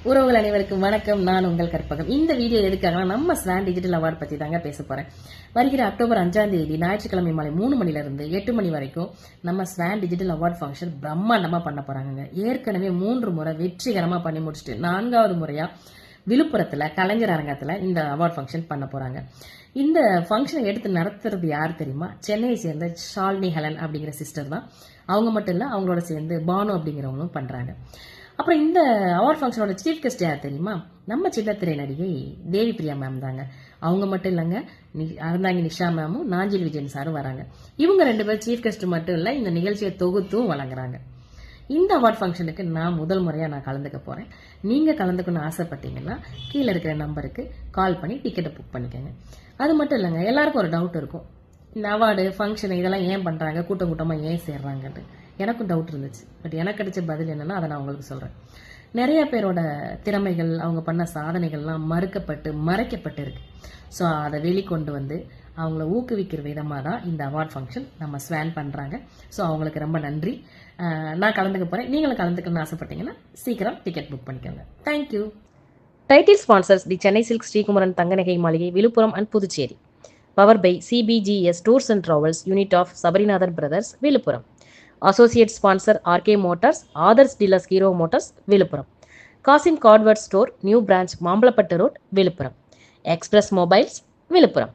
உறவுகள் அனைவருக்கும் வணக்கம். நான் உங்கள் கற்பகம். இந்த வீடியோ எதுக்காக நம்ம ஸ்வான் டிஜிட்டல் அவார்டு பத்தி தாங்க பேச போறேன். வருகிற அக்டோபர் 5ஆம் தேதி ஞாயிற்றுக்கிழமை மாலை 3 மணில இருந்து 8 மணி வரைக்கும் நம்ம ஸ்வான் டிஜிட்டல் அவார்டு ஃபங்க்ஷன் பிரம்மாண்டமா பண்ண போறாங்க. ஏற்கனவே 3 முறை வெற்றிகரமா பண்ணி முடிச்சுட்டு 4வது முறையா விழுப்புரத்துல கலைஞர் அரங்கத்துல இந்த அவார்டு ஃபங்க்ஷன் பண்ண போறாங்க. இந்த ஃபங்க்ஷனை எடுத்து நடத்துறது யார் தெரியுமா? சென்னையை சேர்ந்த ஷாலினி ஹெலன் அப்படிங்கிற சிஸ்டர் தான். அவங்க மட்டும் இல்ல, அவங்களோட சேர்ந்து பானு அப்படிங்கிறவங்களும் பண்றாங்க. அப்புறம் இந்த அவார்ட் ஃபங்க்ஷனோட சீஃப் கெஸ்ட் யார் தெரியுமா? நம்ம சின்னத்திரை நடிகை தேவி பிரியா மேம் தாங்க. அவங்க மட்டும் இல்லைங்க, அறந்தாங்கி நிஷா மேமும் நாஞ்சில் விஜயன் சாரும் வராங்க. இவங்க 2 பேர் சீஃப் கெஸ்ட் மட்டும் இல்லை, இந்த நிகழ்ச்சியை தொகுத்தும் வழங்குறாங்க. இந்த அவார்ட் ஃபங்க்ஷனுக்கு நான் முதல் முறையாக நான் கலந்துக்க போகிறேன். நீங்கள் கலந்துக்கணும்னு ஆசைப்பட்டீங்கன்னா கீழே இருக்கிற நம்பருக்கு கால் பண்ணி டிக்கெட்டை புக் பண்ணிக்கோங்க. அது மட்டும் இல்லைங்க, எல்லாருக்கும் ஒரு டவுட் இருக்கும். இந்த அவார்டு ஃபங்க்ஷன் இதெல்லாம் ஏன் பண்ணுறாங்க, கூட்டம் கூட்டமாக ஏன் சேர்றாங்கன்ட்டு எனக்கும் டவுட் இருந்துச்சு. பட் எனக்கு கிடைச்ச பதில் என்னன்னா அதை நான் உங்களுக்கு சொல்கிறேன். நிறைய பேரோட திறமைகள், அவங்க பண்ண சாதனைகள்லாம் மறுக்கப்பட்டு மறைக்கப்பட்டு இருக்கு. ஸோ அதை வெளிக்கொண்டு வந்து அவங்கள ஊக்குவிக்கிற விதமாக தான் இந்த அவார்ட் ஃபங்க்ஷன் நம்ம ஸ்வான் பண்ணுறாங்க. ஸோ அவங்களுக்கு ரொம்ப நன்றி. நான் கலந்துக்க போகிறேன். நீங்களும் கலந்துக்கணும்னு ஆசைப்பட்டீங்கன்னா சீக்கிரம் டிக்கெட் புக் பண்ணிக்கோங்க. Thank you. Title sponsors the Chennai silk Srikumaran Thanganagai Maligai, Viluppuram and Puducherry. Power by CBGS tours and travels, unit of Sabarinathan brothers, Viluppuram. Associate sponsor RK Motors, Others Dealers Hero Motors, Viluppuram. Kasim Cardware Store, New Branch, Mambalapattu Road, Viluppuram. Express Mobiles, Viluppuram.